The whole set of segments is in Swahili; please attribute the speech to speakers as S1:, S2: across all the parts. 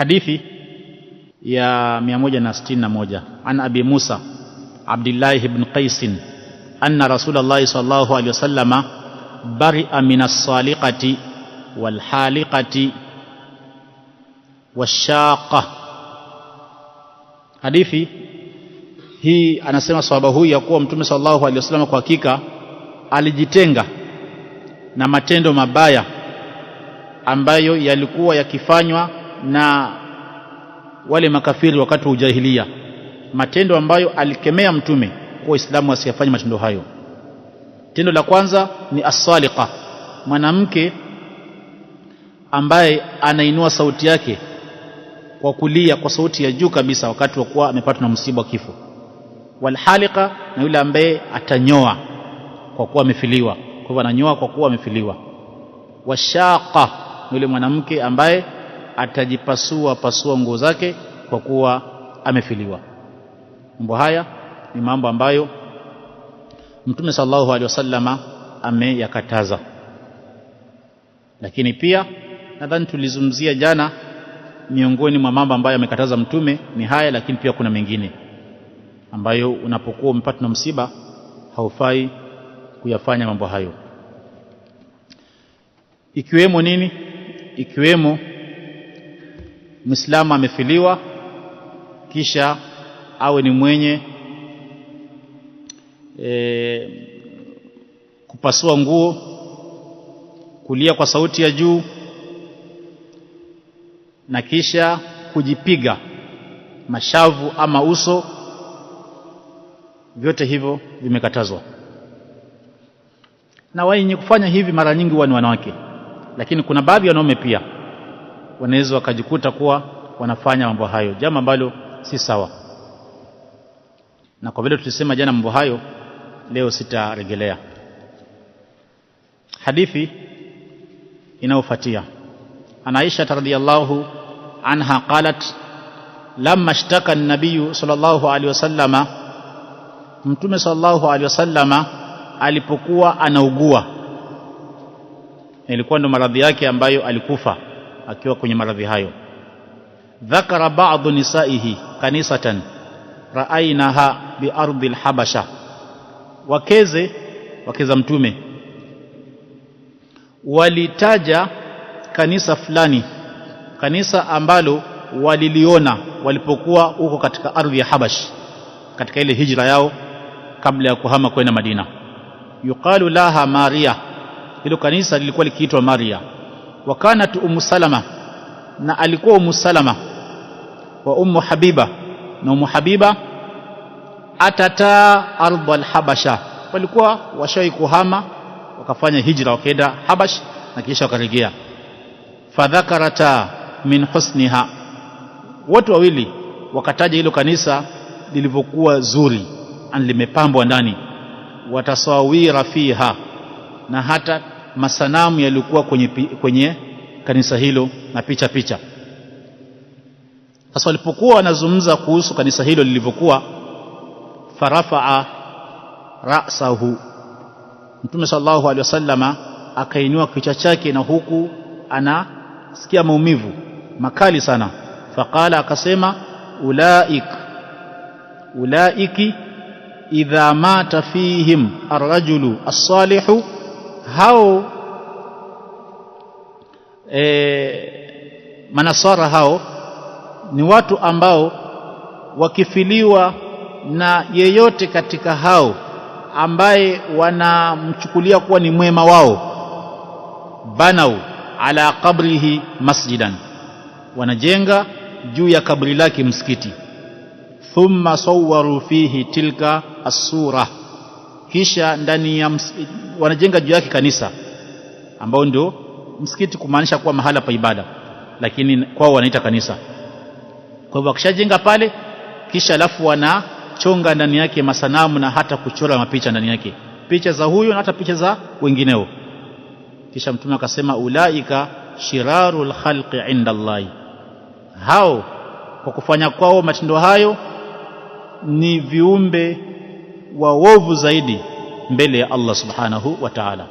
S1: Hadithi ya 161 an Abi Musa Abdullah ibn Qais anna Rasulullah sallallahu alaihi wasallam bari'a minas saliqati wal haliqati washaqa. Hadithi hii anasema sahaba huyu ya kuwa Mtume sallallahu alaihi wasallam kwa hakika alijitenga na matendo mabaya ambayo yalikuwa yakifanywa na wale makafiri wakati wa ujahilia, matendo ambayo alikemea Mtume kwa Uislamu asiyafanye matendo hayo. Tendo la kwanza ni as-saliqa, mwanamke ambaye anainua sauti yake kwa kulia kwa sauti ya juu kabisa wakati wa kuwa amepatwa na msiba wa kifo. Wal haliqa, na yule ambaye atanyoa kwa kuwa amefiliwa, kwa hivyo ananyoa kwa kuwa amefiliwa. Washaqa, yule mwanamke ambaye atajipasua nguo zake kwa kuwa amefiliwa. Mambo haya ni mambo ambayo Mtume sallallahu alaihi wasallama ameyakataza. Lakini pia nadhani tulizungumzia jana, miongoni mwa mambo ambayo amekataza Mtume ni haya, lakini pia kuna mengine ambayo unapokuwa umepatwa na msiba haufai kuyafanya mambo hayo. Ikiwemo nini? Ikiwemo Muislamu amefiliwa kisha awe ni mwenye kupasua nguo, kulia kwa sauti ya juu, na kisha kujipiga mashavu ama uso. Vyote hivyo vimekatazwa. Na wenye kufanya hivi mara nyingi huwa ni wanawake, lakini kuna baadhi ya wanaume pia wanaweza wakajikuta kuwa wanafanya mambo hayo, jambo ambalo si sawa. Na kwa vile tulisema jana mambo hayo, leo sitarejelea. Hadithi inayofuatia, ana Aisha radhiyallahu anha qalat lamma ishtaka an-nabiy sallallahu alaihi wasallama, Mtume sallallahu alaihi wasallama alipokuwa anaugua, ilikuwa ndo maradhi yake ambayo alikufa akiwa kwenye maradhi hayo. Dhakara ba'dhu nisaihi kanisatan ra'aynaha bi ardi al-habasha, wakeza Mtume walitaja kanisa fulani, kanisa ambalo waliliona walipokuwa huko katika ardhi ya Habash, katika ile hijra yao kabla ya kuhama kwenda Madina. Yuqalu laha Maria, hilo kanisa lilikuwa likiitwa Maria. Wa kanat Ummu Salama, na alikuwa Ummu Salama wa Ummu Habiba, na Ummu Habiba atata ardh al-Habasha, walikuwa washai kuhama wakafanya hijra wakaenda Habash na kisha wakarejea. Fadhakarata min husniha, watu wawili wakataja hilo kanisa lilivyokuwa zuri, limepambwa ndani. Watasawira fiha, na hata masanamu yalikuwa kwenye kanisa hilo na picha. Sasa walipokuwa wanazungumza kuhusu kanisa hilo lilivyokuwa, farafa'a ra'sahu, Mtume sallallahu alaihi wasallama akainua kichwa chake, na huku anasikia maumivu makali sana. Faqala, akasema ulaiki idha mata fihim ar-rajulu as-salihu, hao manasara hao ni watu ambao wakifiliwa na yeyote katika hao ambaye wanamchukulia kuwa ni mwema wao, banau ala qabrihi masjidan, wanajenga juu ya kabri lake msikiti. Thumma sawwaru fihi tilka as-sura, kisha ndani ya wanajenga juu yake kanisa ambao ndio msikiti, kumaanisha kuwa mahala pa ibada, lakini kwao wanaita kanisa. Kwa hivyo wakishajenga pale, kisha alafu wanachonga ndani yake masanamu na hata kuchora mapicha ndani yake, picha za huyo na hata picha za wengineo. Kisha Mtume akasema ulaika shirarul khalqi inda Allahi, hao kwa kufanya kwao matendo hayo ni viumbe waovu zaidi mbele ya Allah subhanahu wa ta'ala.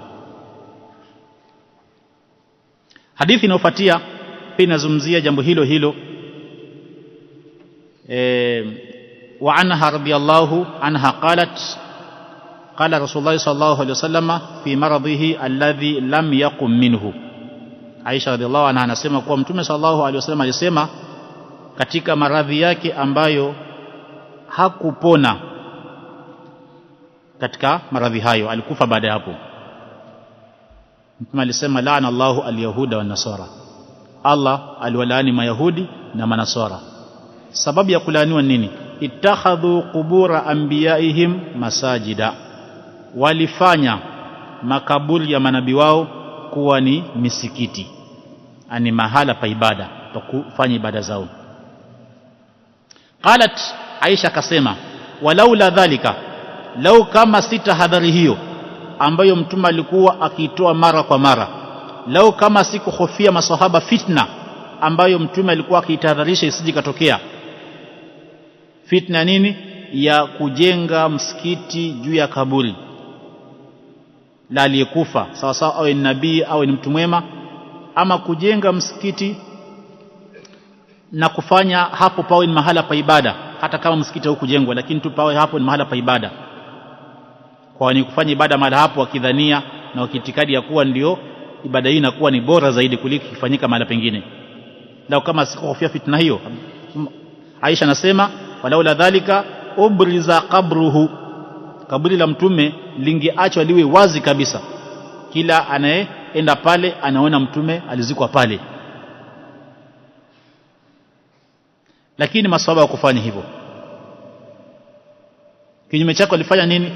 S1: Hadithi inayofuatia pia inazungumzia jambo hilo hilo wa anha radiyallahu anha qalat qala Rasulullah sallallahu alaihi wasallam fi maradhihi alladhi lam yaqum minhu. Aisha radhiallahu anha anasema kuwa Mtume sallallahu alaihi wasallam alisema katika maradhi yake ambayo hakupona katika maradhi hayo, alikufa baada ya hapo. Mtume alisema laana Allahu alyahuda wan nasara, Allah aliwalaani mayahudi na manasara. Sababu ya kulaaniwa nini? Ittakhadhu qubura anbiyaihim masajida, walifanya makaburi ya manabii wao kuwa ni misikiti, ani mahala pa ibada pa kufanya ibada zao. Qalat, Aisha kasema walaula dhalika, lau kama sitahadhari hiyo ambayo Mtume alikuwa akitoa mara kwa mara, lau kama sikuhofia maswahaba fitna ambayo Mtume alikuwa akitahadharisha isije katokea. Fitna nini? Ya kujenga msikiti juu ya kaburi la aliyekufa, sawa sawa awe ni nabii au ni mtu mwema, ama kujenga msikiti na kufanya hapo pawe ni mahala pa ibada, hata kama msikiti haukujengwa lakini tu pawe hapo ni mahala pa ibada, kwa ni kufanya ibada mahali hapo wakidhania na wakiitikadi ya kuwa ndio ibada hii inakuwa ni bora zaidi kuliko kufanyika mahali pengine. Lau kama sikuhofia fitna hiyo, Aisha anasema walaula dhalika ubriza qabruhu, kaburi la Mtume lingeachwa liwe wazi kabisa, kila anayeenda pale anaona Mtume alizikwa pale. Lakini maswahaba wakufanya hivyo. Kinyume chake walifanya nini?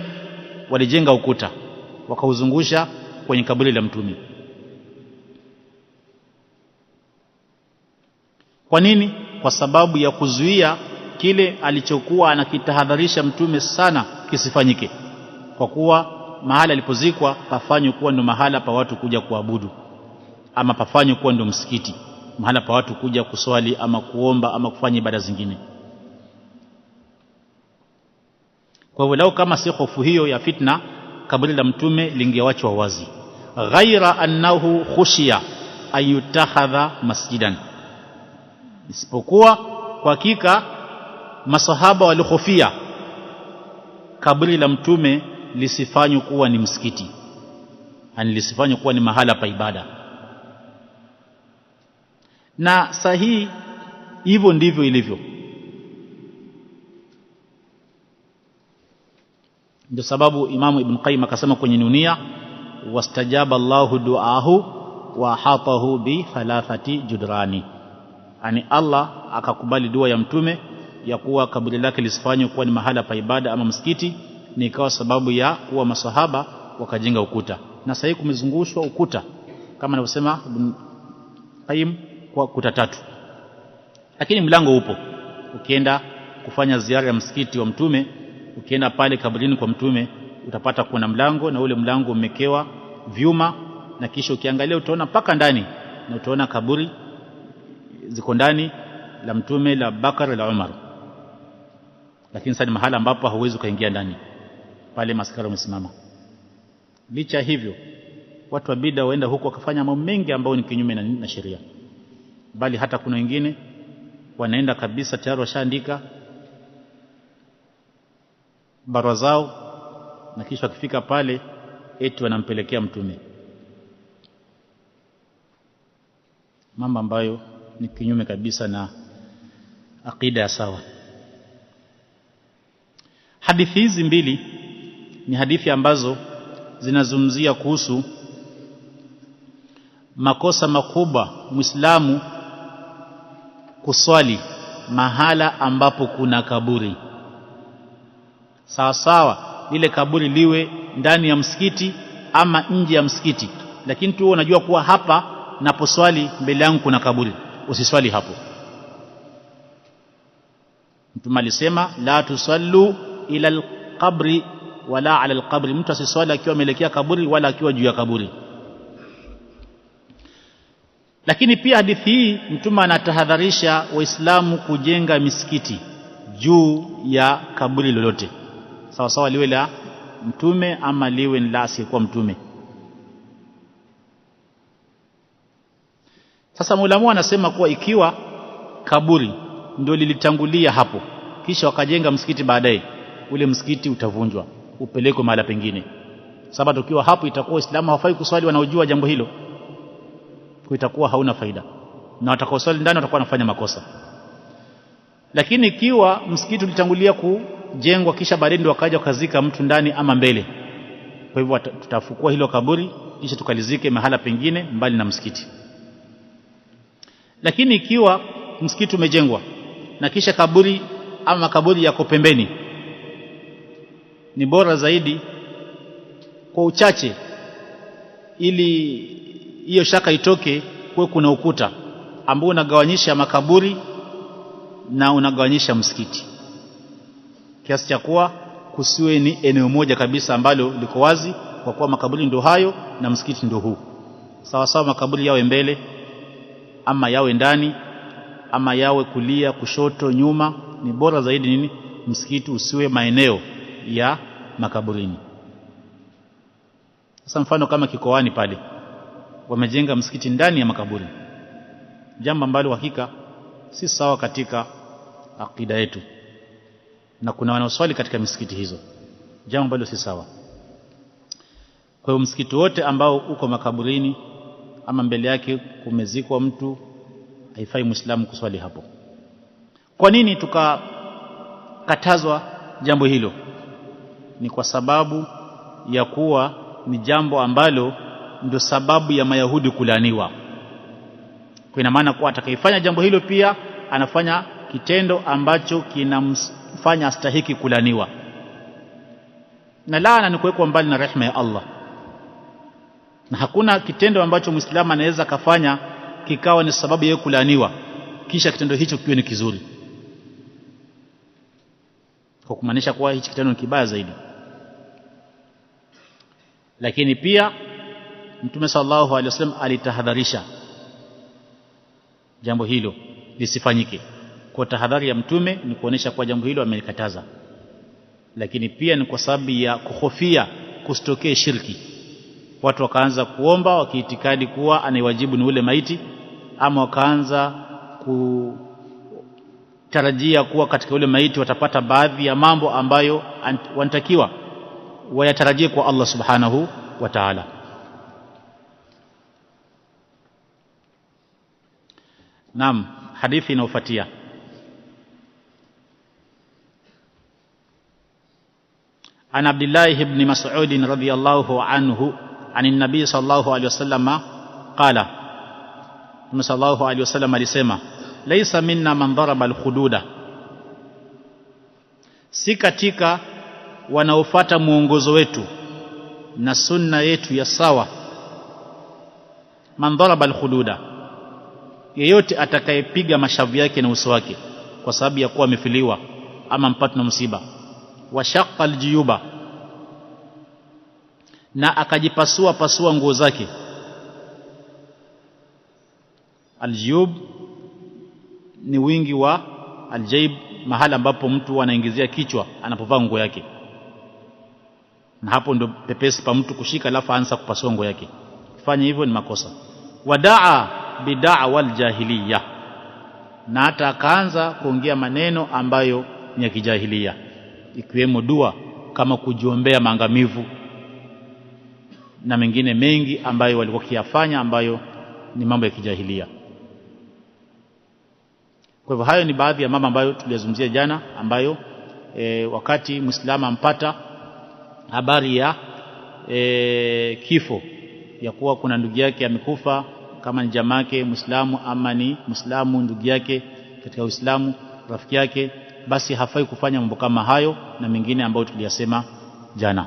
S1: Walijenga ukuta wakauzungusha kwenye kaburi la Mtume. Kwa nini? Kwa sababu ya kuzuia kile alichokuwa anakitahadharisha Mtume sana kisifanyike, kwa kuwa mahala alipozikwa pafanywe kuwa ndio mahala pa watu kuja kuabudu, ama pafanywe kuwa ndio msikiti, mahala pa watu kuja kuswali ama kuomba ama kufanya ibada zingine. Kwa hivyo lau kama si hofu hiyo ya fitna, kaburi la Mtume lingewachwa wazi. Ghaira annahu khushiya ayutakhadha masjidan, isipokuwa kwa hakika masahaba walihofia kaburi la Mtume lisifanywe kuwa ni msikiti, yani lisifanywe kuwa ni mahala pa ibada. Na sahihi hivyo ndivyo ilivyo. Ndio sababu Imamu Ibn Qayyim akasema kwenye Nunia, wastajaba Allahu du'ahu wa hatahu bi thalathati judrani, yani Allah akakubali dua ya Mtume ya kuwa kaburi lake lisifanywe kuwa ni mahala pa ibada ama msikiti, ni ikawa sababu ya kuwa masahaba wakajenga ukuta. Na sasa hivi kumezungushwa ukuta kama anavyosema Ibn Qayyim kwa kuta 3, lakini mlango upo. Ukienda kufanya ziara ya msikiti wa Mtume, ukienda pale kaburini kwa Mtume, utapata kuna mlango, na ule mlango umekewa vyuma, na kisha ukiangalia utaona paka ndani, na utaona kaburi ziko ndani la Mtume, la Bakar, la Umar. Lakini sasa ni mahala ambapo hauwezi kuingia ndani, pale maskara wamesimama. Licha hivyo, watu wa bid'a waenda huko wakafanya mambo mengi ambayo ni kinyume na sheria, bali hata kuna wengine wanaenda kabisa tayari washaandika barua zao, na kisha wakifika pale eti wanampelekea Mtume, mambo ambayo ni kinyume kabisa na akida ya sawa. Hadithi hizi mbili ni hadithi ambazo zinazungumzia kuhusu makosa makubwa Muislamu kuswali mahala ambapo kuna kaburi. Sawa sawa lile kaburi liwe ndani ya msikiti ama nje ya msikiti, lakini tu unajua kuwa hapa naposwali mbele yangu kuna kaburi, usiswali hapo. Mtume alisema la tusallu ila alqabri wala ala alqabri, mtu asiswali akiwa ameelekea kaburi wala akiwa juu ya kaburi. Lakini pia hadithi hii Mtume anatahadharisha Waislamu kujenga misikiti juu ya kaburi lolote, sawa sawa liwe la Mtume ama liwe la asiyekuwa Mtume. Sasa Muulamu anasema kuwa ikiwa kaburi ndio lilitangulia hapo, kisha wakajenga msikiti baadaye, ule msikiti utavunjwa upelekwe mahali pengine. Sababu tukiwa hapo itakuwa Uislamu hawafai kuswali wanaojua jambo hilo, kwa itakuwa hauna faida, na watakaoswali ndani watakuwa wanafanya makosa. Lakini ikiwa msikiti ulitangulia kujengwa kisha baadaye ndio wakaja wakazika mtu ndani ama mbele, kwa hivyo tutafukua hilo kaburi kisha tukalizike mahala pengine mbali na msikiti. Lakini ikiwa msikiti umejengwa na kisha kaburi ama makaburi yako pembeni, ni bora zaidi kwa uchache, ili hiyo shaka itoke, kwa kuna ukuta ambao unagawanyisha makaburi na unagawanyisha msikiti, kiasi cha kuwa kusiwe ni eneo moja kabisa ambalo liko wazi, kwa kuwa makaburi ndio hayo na msikiti ndio huu. Sawa sawa makaburi yawe mbele ama yawe ndani ama yawe kulia, kushoto, nyuma, ni bora zaidi nini, msikiti usiwe maeneo ya makaburini. Sasa mfano kama Kikoani pale wamejenga msikiti ndani ya makaburi, jambo ambalo hakika si sawa katika akida yetu, na kuna wanaoswali katika misikiti hizo, jambo ambalo si sawa. Kwa hiyo msikiti wote ambao uko makaburini ama mbele yake kumezikwa mtu, haifai Muislamu kuswali hapo. Kwa nini tukakatazwa jambo hilo? Ni kwa sababu ya kuwa ni jambo ambalo ndio sababu ya Mayahudi kulaaniwa. Kwa ina maana kuwa atakayefanya jambo hilo pia anafanya kitendo ambacho kinamfanya astahiki kulaaniwa, na laana ni kuwekwa mbali na rehema ya Allah. Na hakuna kitendo ambacho Muislamu anaweza kafanya kikawa ni sababu ya kulaaniwa kisha kitendo hicho kiwe ni kizuri, kwa kumaanisha kuwa hichi kitendo ni kibaya zaidi. Lakini pia Mtume sallallahu alaihi wasallam alitahadharisha jambo hilo lisifanyike. Kwa tahadhari ya Mtume ni kuonesha kwa jambo hilo amelikataza, lakini pia ni kwa sababu ya kuhofia kusitokee shirki. Watu wakaanza kuomba wakiitikadi kuwa anayewajibu ni ule maiti, ama wakaanza kutarajia kuwa katika ule maiti watapata baadhi ya mambo ambayo wanatakiwa wayatarajie kwa Allah subhanahu wa ta'ala. Naam, hadithi inayofuatia an Abdullah ibn Mas'ud radhiyallahu anhu عن النبي صلى الله عليه وسلم قال صلى الله عليه وسلم alisema laisa minna man daraba al-hududa, si katika wanaofuata muongozo wetu na sunna yetu ya sawa, man daraba al-hududa, yeyote atakayepiga mashavu yake na uso wake kwa sababu ya kuwa amefiliwa ama mpatwa na msiba, wa shaqqa al-juyuba, na akajipasua nguo zake. Aljiyub ni wingi wa aljaib, mahala ambapo mtu anaingizia kichwa anapovaa nguo yake, na hapo ndo pepesi pa mtu kushika alafu aanza kupasua nguo yake. Fanya hivyo ni makosa. Wadaa bid'awa aljahiliya, na hata akaanza kuongea maneno ambayo ni ya kijahiliya, ikiwemo dua kama kujiombea maangamivu na mengine mengi ambayo walikuwa kiyafanya ambayo ni mambo ya kijahilia. Kwa hivyo hayo ni baadhi ya mambo ambayo tuliyazungumzia jana, ambayo wakati Muislamu ampata habari ya kifo, ya kuwa kuna ndugu yake amekufa, kama ni jamaa yake Muislamu ama ni Muislamu ndugu yake katika Uislamu, rafiki yake, basi hafai kufanya mambo kama hayo na mengine ambayo tuliyasema jana.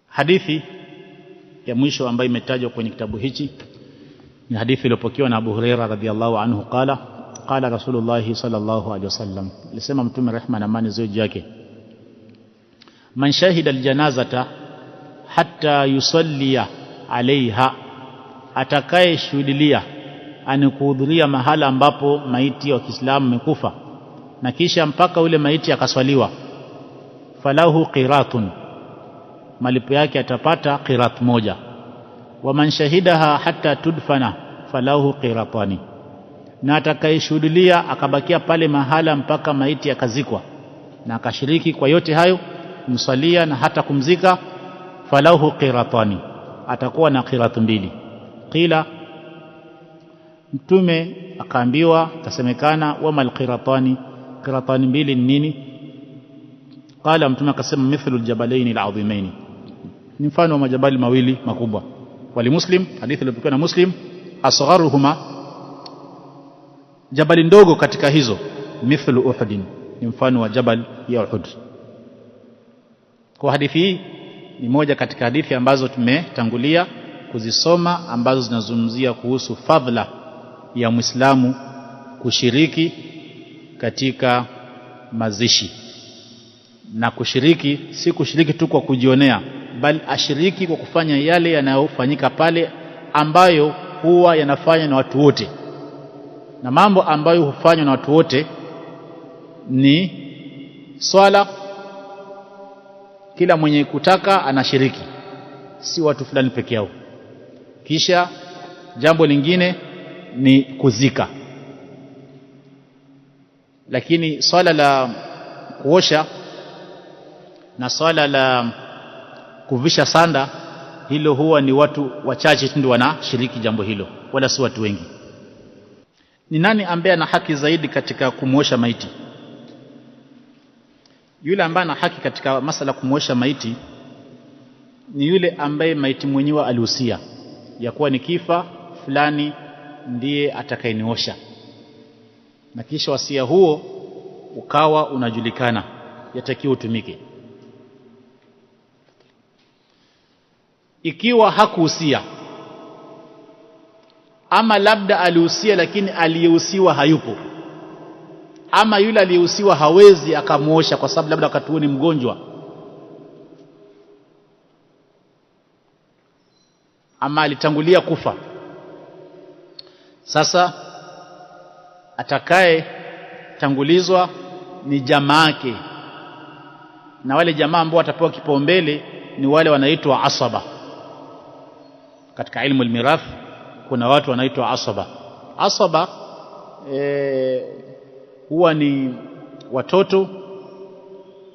S1: Hadithi ya mwisho ambayo imetajwa kwenye kitabu hichi ni hadithi iliyopokewa na Abu Huraira radhiyallahu anhu qala qala Rasulullah sallallahu alaihi wasallam, alisema Mtume rehma na amani ziwe juu yake, man shahida aljanazata hatta yusallia alaiha, atakaye shuhudia anikuhudhuria mahala ambapo maiti wa Kiislamu amekufa na kisha mpaka ule maiti akaswaliwa, falahu qiratun, malipo yake atapata qirat moja. wa man shahidaha hatta tudfana falahu qiratani, na atakayeshuhudia akabakia pale mahala mpaka maiti yakazikwa na akashiriki kwa yote hayo, kumsalia na hata kumzika, falahu qiratani, atakuwa na qiratu mbili. Qila, mtume akaambiwa, tasemekana, wama alqiratani, qiratani mbili ni nini? Qala, mtume akasema, mithlu aljabalaini alazimani, ni mfano wa majabali mawili makubwa. Wali Muslim, hadithi iliyopokewa na Muslim, asgharuhuma, jabali ndogo katika hizo, mithlu Uhud, ni mfano wa jabal ya Uhud. Kwa hadithi hii ni moja katika hadithi ambazo tumetangulia kuzisoma, ambazo zinazungumzia kuhusu fadhila ya Muislamu kushiriki katika mazishi. Na kushiriki si kushiriki tu kwa kujionea, bali ashiriki kwa kufanya yale yanayofanyika pale ambayo huwa yanafanywa na watu wote. Na mambo ambayo hufanywa na watu wote ni swala, kila mwenye kutaka anashiriki, si watu fulani peke yao. Kisha jambo lingine ni kuzika. Lakini swala la kuosha na swala la kuvisha sanda, hilo huwa ni watu wachache tu ndio wanashiriki jambo hilo, wala si watu wengi. Ni nani ambaye ana haki zaidi katika kumuosha maiti? Yule ambaye ana haki katika masala kumuosha maiti ni yule ambaye maiti mwenyewe alihusia ya kuwa nikifa fulani ndiye atakayeniosha, na kisha wasia huo ukawa unajulikana, yatakiwa utumike. Ikiwa hakuhusia, ama labda alihusia lakini aliyehusiwa hayupo, ama yule aliyehusiwa hawezi akamuosha kwa sababu labda wakati huo ni mgonjwa, ama alitangulia kufa, sasa atakaye tangulizwa ni jamaa yake, na wale jamaa ambao watapewa kipaumbele ni wale wanaitwa asaba. Katika ilmu almirath kuna watu wanaitwa asaba. Asaba huwa ni watoto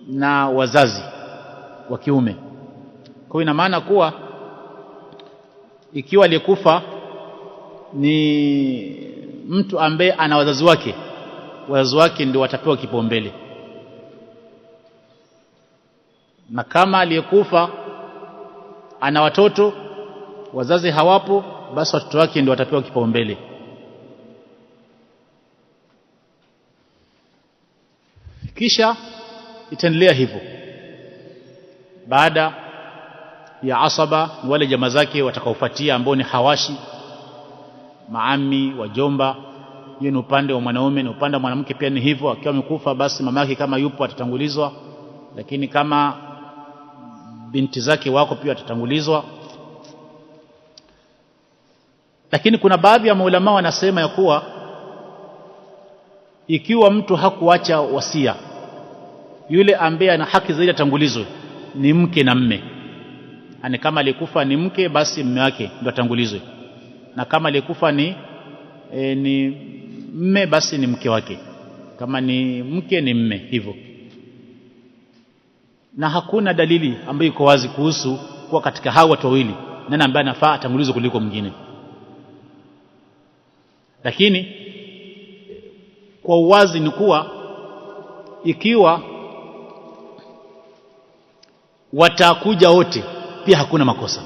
S1: na wazazi wa kiume. Kwa hiyo ina maana kuwa ikiwa aliyekufa ni mtu ambaye ana wazazi wake ndio watapewa kipaumbele, na kama aliyekufa ana watoto, wazazi hawapo, basi watoto wake ndio watapewa kipaumbele. Kisha itaendelea hivyo. Baada ya asaba wale jamaa zake watakaofuatia ambao ni hawashi, maami, wajomba. Hiyo ni upande wa mwanaume, na upande wa mwanamke pia ni hivyo. Akiwa amekufa basi mamake kama yupo atatangulizwa, lakini kama binti zake wako pia atatangulizwa. Lakini kuna baadhi ya maulama wanasema ya kuwa ikiwa mtu hakuacha wasia, yule ambaye ana haki zaidi atangulizwe ni mke na mme. Ani kama alikufa ni mke, basi mme wake ndio atangulizwe, na kama alikufa ni mme, basi ni mke wake. Kama ni mke ni mme, hivyo. Na hakuna dalili ambayo iko wazi kuhusu kuwa katika hao watu wawili nani ambaye anafaa atangulizwe kuliko mwingine. Lakini kwa uwazi ni kuwa ikiwa watakuja wote pia hakuna makosa,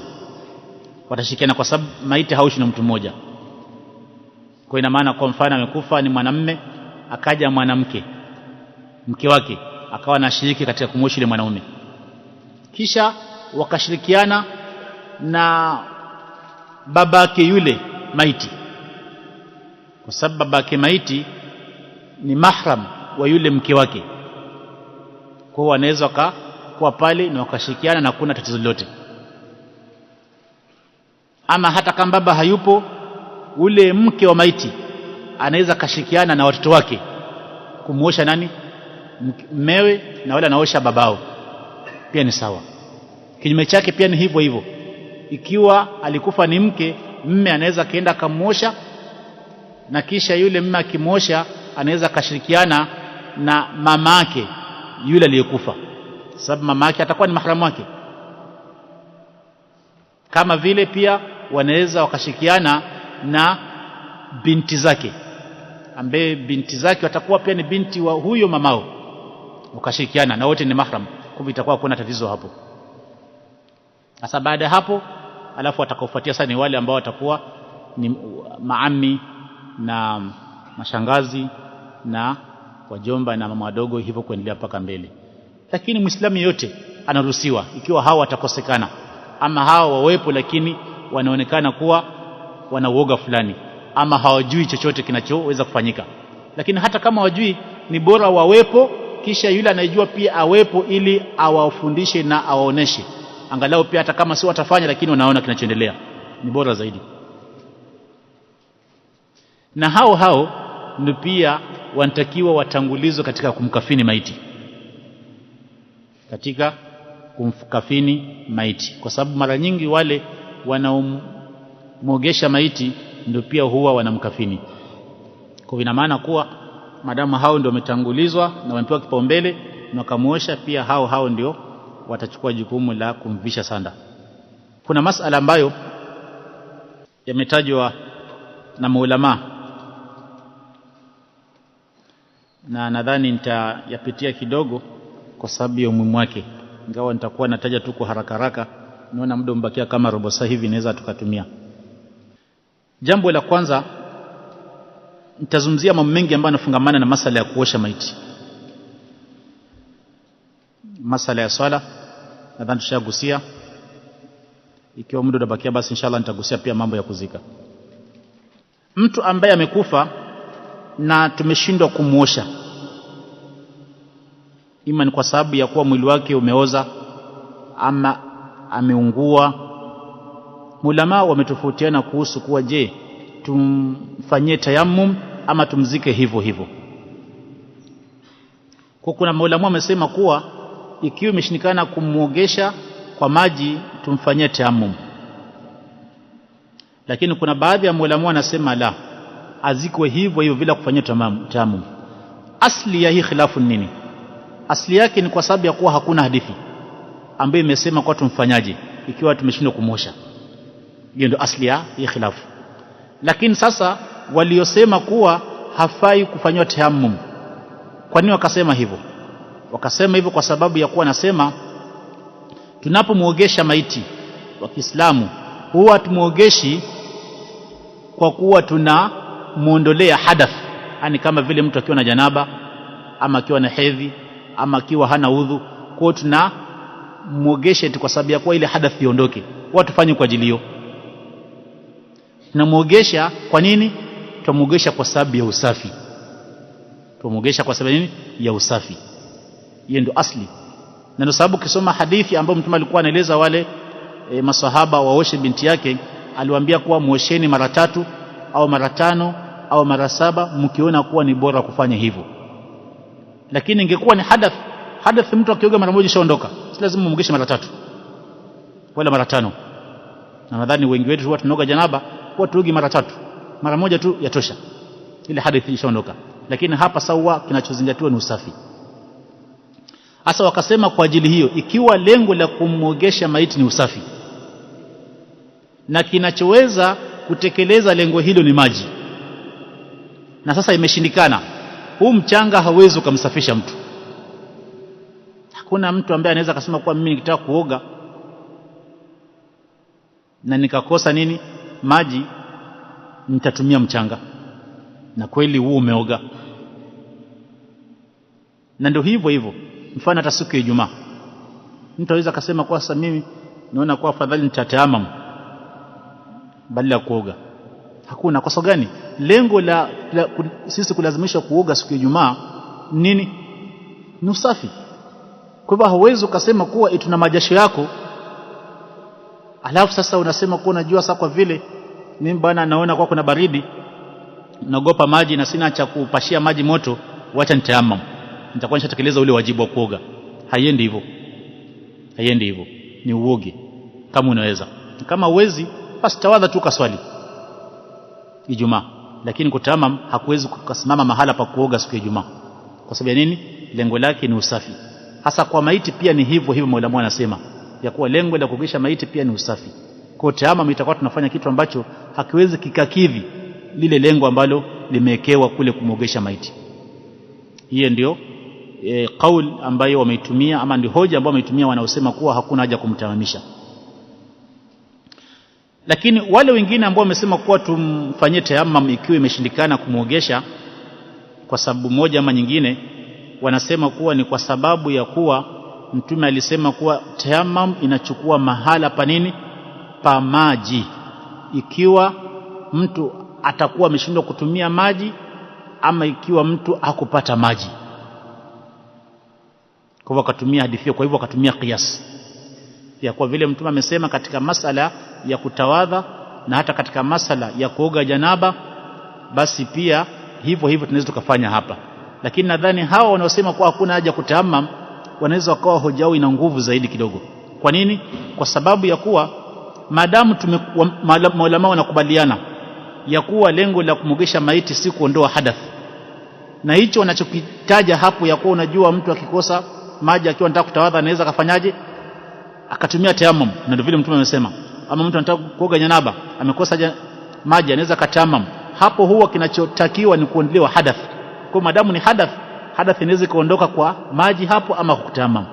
S1: watashirikiana kwa sababu maiti haushi na mtu mmoja. Kwa ina maana kwa mfano amekufa ni mwanamume, akaja mwanamke, mke wake akawa anashiriki katika kumwoshi ile mwanaume, kisha wakashirikiana na babake yule maiti, kwa sababu babake maiti ni mahram wa yule mke wake. Kwa hiyo wanaweza wakakuwa pale na wakashirikiana na kuna tatizo lolote. Ama hata kama baba hayupo, ule mke wa maiti anaweza kashirikiana na watoto wake kumuosha nani? Mmewe, na wale anaosha babao, pia ni sawa. Kinyume chake pia ni hivyo hivyo. ikiwa alikufa ni mke, mme anaweza kaenda akamuosha, na kisha yule mme akimuosha anaweza kashirikiana na mamake yule aliyekufa, sababu mamake atakuwa ni mahramu wake. Kama vile pia wanaweza wakashirikiana na binti zake, ambaye binti zake watakuwa pia ni binti wa huyo mamao, wakashirikiana na wote ni mahram, kwa itakuwa kuna tatizo hapo. Sasa baada ya hapo, alafu atakaofuatia sasa ni wale ambao watakuwa ni maami na mashangazi na wajomba na mama wadogo, hivyo kuendelea mpaka mbele. Lakini Muislamu yote anaruhusiwa, ikiwa hawa watakosekana ama hawa wawepo lakini wanaonekana kuwa wana uoga fulani ama hawajui chochote kinachoweza kufanyika, lakini hata kama hawajui ni bora wawepo, kisha yule anayejua pia awepo, ili awafundishe na awaoneshe, angalau pia hata kama si watafanya lakini wanaona kinachoendelea, ni bora zaidi. Na hao ndio pia wanatakiwa watangulizwe katika kumkafini maiti, katika kumkafini maiti, kwa sababu mara nyingi wale wanaomwogesha maiti ndio pia huwa wanamkafini. Kwa ina maana kuwa madamu hao ndio wametangulizwa na wamepewa kipaumbele na wakamuosha, pia hao ndio watachukua jukumu la kumvisha sanda. Kuna masala ambayo yametajwa na maulama na nadhani nitayapitia kidogo kwa sababu ya umuhimu wake, ingawa nitakuwa nataja tu kwa haraka haraka, naona muda umbakia kama robo saa hivi naweza tukatumia. Jambo la kwanza, nitazungumzia mambo mengi ambayo yanafungamana na masala ya kuosha maiti. Masala ya swala nadhani tushagusia, ikiwa muda unabakia basi inshallah nitagusia pia mambo ya kuzika. Mtu ambaye amekufa na tumeshindwa kumuosha, ima ni kwa sababu ya kuwa mwili wake umeoza ama ameungua, ulama wametofautiana kuhusu kuwa je, tumfanyie tayammum ama tumzike hivyo hivyo. Kwa kuna maulama wamesema kuwa ikiwa imeshindikana kumuogesha kwa maji tumfanyie tayammum, lakini kuna baadhi ya maulama wanasema la, azikwe hivyo hivyo bila kufanyia tayammum. Asli ya hii khilafu nini? Asli yake ni kwa sababu ya kuwa hakuna hadithi ambayo imesema kwa tumfanyaje ikiwa tumeshindwa kumosha. Hiyo ndio asli ya hii khilafu. Lakini sasa waliosema kuwa hafai kufanywa tayammum, kwa nini wakasema hivyo? Wakasema hivyo kwa sababu ya kuwa nasema tunapomuogesha maiti wa Kiislamu huwa tumuogeshi kwa kuwa tunamuondolea hadath, yani kama vile mtu akiwa na janaba ama akiwa na hedhi ama akiwa hana udhu, kwa tunamuogesha kwa sababu ya kuwa ile hadath iondoke. Watu fanye kwa ajili hiyo. Tunamuogesha kwa nini? Tunamuogesha kwa sababu ya usafi. Tunamuogesha kwa sababu nini? Ya usafi. Hiyo ndio asli. Na ndio sababu ukisoma hadithi ambayo Mtume alikuwa anaeleza wale maswahaba waoshe binti yake, aliwaambia kuwa muosheni mara 3 au mara 5 au mara 7 mkiona kuwa ni bora kufanya hivyo. Lakini ingekuwa ni hadath mtu akioga mara moja shaondoka, si lazima muogeshe mara 3 wala mara 5. Na nadhani wengi wetu huwa tunaoga janaba kwa tuogi mara 3, mara moja tu yatosha, ile hadithi ishaondoka. Lakini hapa sawa, kinachozingatiwa ni usafi. Hasa wakasema kwa ajili hiyo, ikiwa lengo la kumwogesha maiti ni usafi na kinachoweza kutekeleza lengo hilo ni maji, na sasa imeshindikana, huu mchanga hawezi kumsafisha mtu. Hakuna mtu ambaye anaweza kusema kwa mimi nikitaka kuoga na nikakosa nini maji, nitatumia mchanga, na kweli huu umeoga. Na ndio hivyo mfano hata siku ya Ijumaa mtu anaweza kusema kwa sasa mimi naona kwa afadhali nitatayamam badala ya kuoga. Hakuna. Kwa sababu gani? Lengo la sisi kulazimishwa kuoga siku ya Ijumaa nini? Ni usafi. Kwa hivyo hauwezi ukasema kuwa tuna majasho yako alafu sasa unasema kuwa unajua sasa kwa vile mimi bwana naona kwa kuna baridi naogopa maji na sina cha kupashia maji moto, wacha nitayamam, nitakuwa nishatekeleza ule wajibu wa kuoga. Haiendi hivyo. Ni uoge kama unaweza. Kama uwezi basi tawadha tu kaswali Ijumaa, lakini kutayamam hakuwezi kusimama mahala pa kuoga siku ya Ijumaa. Kwa sababu ya nini? Lengo lake ni usafi. Hasa kwa maiti pia ni hivyo hivyo, Mola anasema ya kuwa lengo la kuogesha maiti pia ni usafi. Kwa tayamam itakuwa tunafanya kitu ambacho hakiwezi kikakidhi lile lengo ambalo limewekewa kule kumogesha maiti. Hiyo ndio kauli ambayo wameitumia, ama ndio hoja ambayo wameitumia wanaosema kuwa hakuna haja kumtamamisha. Lakini wale wengine ambao wamesema kuwa tumfanyie tayammum ikiwa imeshindikana kumuogesha kwa sababu moja ama nyingine, wanasema kuwa ni kwa sababu ya kuwa Mtume alisema kuwa tayammum inachukua mahala pa nini? Pa maji. Ikiwa mtu atakuwa ameshindwa kutumia maji, ama ikiwa mtu hakupata maji, kwa hivyo akatumia hadithi, kwa hivyo akatumia qiyas ya kwa vile Mtume amesema katika masala ya kutawadha na hata katika masala ya kuoga janaba, basi pia hivyo hivyo tunaweza tukafanya hapa. Lakini nadhani hao wanaosema kwa hakuna haja kutayammum wanaweza wakawa hoja yao ina nguvu zaidi kidogo. Kwa nini? Kwa sababu ya kuwa maadamu maulama wanakubaliana ya kuwa lengo la kumogesha maiti si kuondoa hadath, na hicho wanachokitaja hapo ya kuwa unajua mtu akikosa maji akiwa anataka kutawadha anaweza kafanyaje? Akatumia tayammum. Na ndio vile Mtume amesema, ama mtu anataka kuoga janaba amekosa maji anaweza katayammum. Hapo huwa kinachotakiwa ni kuondolewa hadath. Kwa maadamu ni hadath inaweza kuondoka kwa maji hapo ama kutayammum.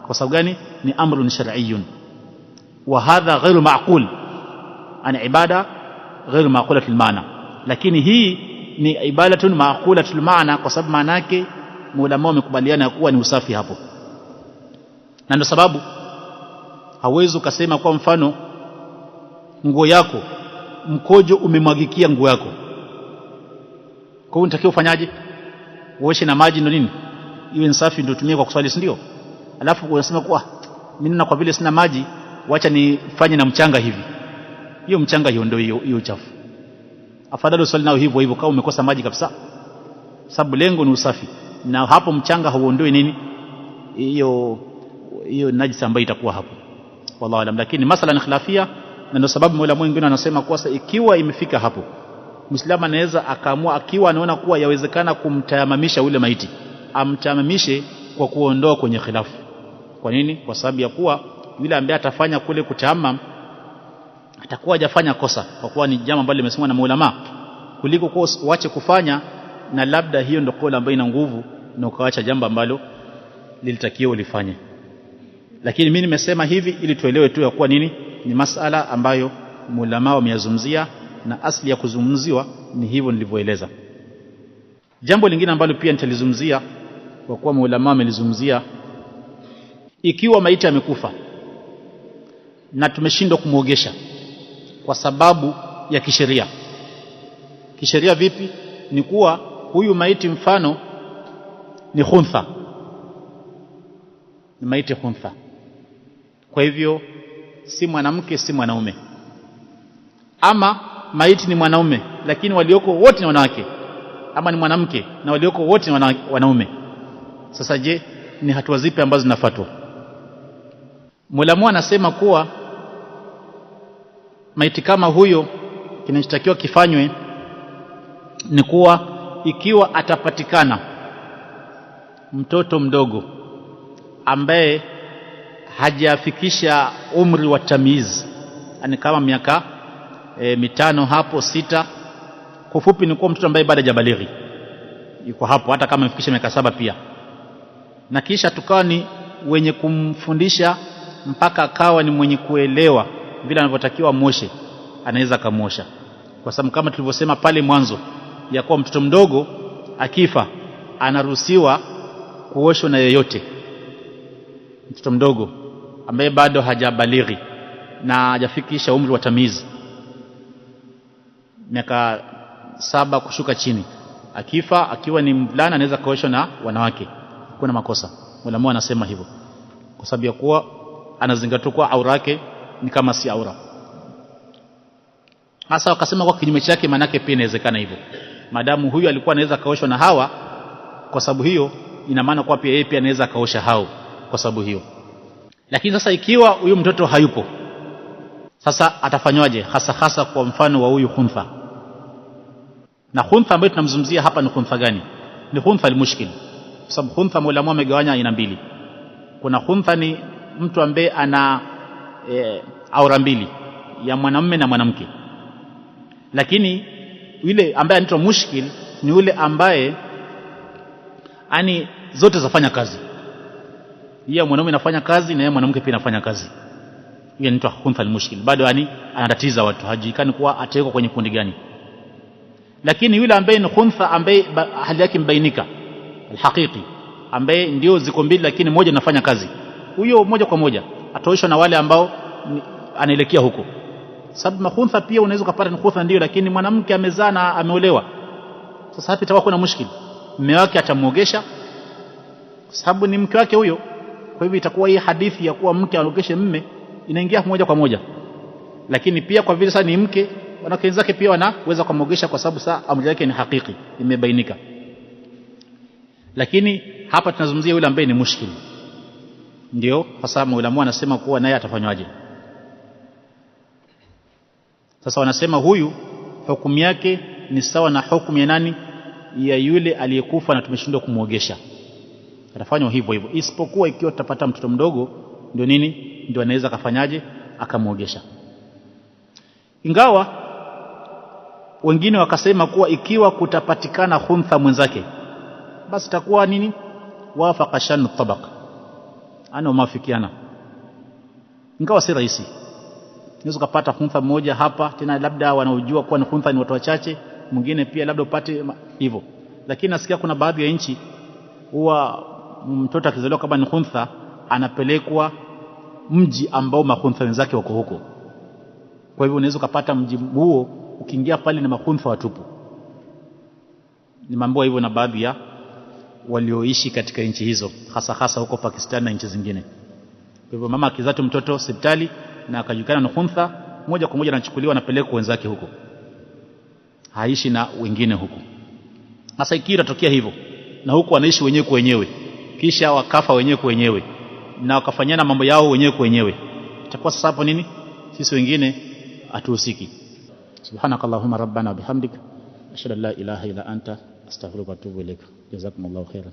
S1: Kwa sababu gani? Ni amrun shar'iyyun, wa hadha ghairu ma'qul an ibada ghairu ma'qulatul maana. Lakini hii ni ibadatun ma'qulatul maana, kwa sababu maana yake maulama wamekubaliana kuwa ni usafi hapo. Na ndio sababu hauwezi ukasema kwa mfano nguo yako mkojo umemwagikia nguo yako, kwa hiyo unatakiwa ufanyaje? Uoshe na maji ndio nini iwe safi ndio tumie kwa kuswali, si ndio? Alafu unasema kwa mimi na kwa vile sina maji wacha nifanye na mchanga hivi. Hiyo mchanga iondoe hiyo uchafu. Afadhali uswali nao hivyo hivyo kama umekosa maji kabisa, sababu lengo ni usafi, na hapo mchanga hauondoi nini hiyo najisi ambayo itakuwa hapo. Wallahu alam. Lakini masala ni khilafia, na ndio sababu wale wengine wanasema kuwa ikiwa imefika hapo Muislamu anaweza akaamua, akiwa anaona kuwa yawezekana kumtayamamisha ule maiti, amtayamamishe kwa kuondoa kwenye khilafu. Kwa nini? Kwa sababu ya kuwa yule ambaye atafanya kule kutayammum atakuwa hajafanya kosa, kwa kuwa ni jambo ambalo limesemwa na maulama, kuliko kwa uache kufanya na labda hiyo ndio kauli ambayo ina nguvu na ukaacha jambo ambalo lilitakiwa ulifanye. Lakini mimi nimesema hivi ili tuelewe tu ya kuwa nini ni masala ambayo maulama wameyazungumzia, na asli ya kuzungumziwa ni hivyo nilivyoeleza. Jambo lingine ambalo pia nitalizungumzia kwa kuwa maulama wamelizungumzia, ikiwa maiti amekufa na tumeshindwa kumuogesha kwa sababu ya kisheria. Kisheria vipi? Ni kuwa huyu maiti mfano ni khuntha, ni maiti khuntha, kwa hivyo si mwanamke si mwanaume. Ama maiti ni mwanaume lakini walioko wote ni wanawake, ama ni mwanamke na walioko wote ni wanaume. Sasa je, ni hatua zipi ambazo zinafuatwa? Mulamu anasema kuwa maiti kama huyo kinachotakiwa kifanywe ni kuwa ikiwa atapatikana mtoto mdogo ambaye hajafikisha umri wa tamiz, yani kama miaka 5 hapo 6, kwa fupi ni kuwa mtoto ambaye bado hajabalighi yuko hapo, hata kama amefikisha miaka 7 pia, na kisha tukawa ni wenye kumfundisha mpaka akawa ni mwenye kuelewa vile anavyotakiwa moshe, anaweza kamosha. Kwa sababu kama tulivyosema pale mwanzo ya kuwa mtoto mdogo akifa anaruhusiwa kuoshwa na yeyote. Mtoto mdogo ambaye bado hajabalighi na hajafikisha umri wa tamizi, miaka 7 kushuka chini, akifa akiwa ni mvulana anaweza kuoshwa na wanawake, kuna makosa. Walamu anasema hivyo kwa sababu ya kuwa anazingatia kuwa aura yake ni kama si aura. Hasa wakasema kwa kinyume chake, manake pia inawezekana hivyo, maadamu huyu alikuwa anaweza kaoshwa na hawa, kwa sababu hiyo ina maana kwa pia yeye pia anaweza kaosha hao kwa sababu hiyo. Lakini sasa ikiwa huyu mtoto hayupo, Sasa atafanywaje hasa kwa mfano wa huyu khuntha? Na khuntha ambayo tunamzungumzia hapa ni khuntha gani? Ni khuntha al-mushkil. Sababu khuntha maulama wamegawanya aina mbili. Kuna khuntha ni mtu ambaye ana aura mbili, ya mwanamume na mwanamke. Lakini yule ambaye anaitwa mushkil ni yule ambaye ani zote zafanya kazi. Yeye mwanamume anafanya kazi na yeye mwanamke pia anafanya kazi. Hiyo inaitwa khuntha al-mushkil. Bado anatatiza watu, hajulikani kuwa atawekwa kwenye kundi gani. Lakini yule ambaye ni khuntha ambaye hali yake mbainika, al-haqiqi, ambaye ndio ziko mbili lakini moja inafanya kazi, huyo moja kwa moja ataoshwa na wale ambao anaelekea huko. Sababu makhuntha pia unaweza kupata ni khuntha ndio, lakini mwanamke amezaa na ameolewa. Sasa hapa itakuwa kuna mushkil. Mume wake atamuogesha sababu ni mke wake huyo. Kwa hivyo itakuwa hii hadithi ya kuwa mke anaogeshe mume inaingia moja kwa moja. Lakini pia kwa vile sasa ni mke, wanawake wenzake pia wanaweza kumuogesha kwa sababu sasa amri yake ni hakiki, imebainika. Lakini hapa tunazungumzia yule ambaye ni mushkil. Ndio hasa maulama wanasema kuwa naye atafanywaje. Sasa wanasema huyu hukumu yake ni sawa na hukumu ya nani? Ya yule aliyekufa na tumeshindwa kumuogesha. Atafanywa hivyo hivyo, isipokuwa ikiwa tutapata mtoto mdogo ndio nini? Ndio anaweza kafanyaje? Akamuogesha. Ingawa wengine wakasema kuwa ikiwa kutapatikana khuntha mwenzake, basi takuwa nini? Wafaqa shanu tabaq, ana umafikiana. Ingawa si rahisi, unaweza kupata khuntha mmoja hapa, tena labda wanaojua kuwa ni khuntha ni watu wachache, mwingine pia labda upate hivyo. Lakini nasikia kuna baadhi ya nchi huwa mtoto akizaliwa kama ni khuntha anapelekwa mji ambao makhuntha wenzake wako huko. Kwa hivyo unaweza kupata mji huo ukiingia pale na makhuntha watupu. Ni mambo hivyo na baadhi ya walioishi katika nchi hizo, hasa huko Pakistan na nchi zingine. Kwa hivyo mama akizaa mtoto hospitali na akajulikana na khuntha, moja kwa moja anachukuliwa anapelekwa wenzake huko, haishi na wengine huko. Sasa ikiwa itatokea hivyo na huko wanaishi wenyewe kwa wenyewe, kisha wakafa wenyewe kwa wenyewe na wakafanyana mambo yao wenyewe kwa wenyewe, itakuwa sasa hapo nini? Sisi wengine hatuhusiki. Subhanakallahumma rabbana bihamdika ashhadu an la ilaha illa anta astaghfiruka wa atubu ilaik. Jazakumullahu khairan.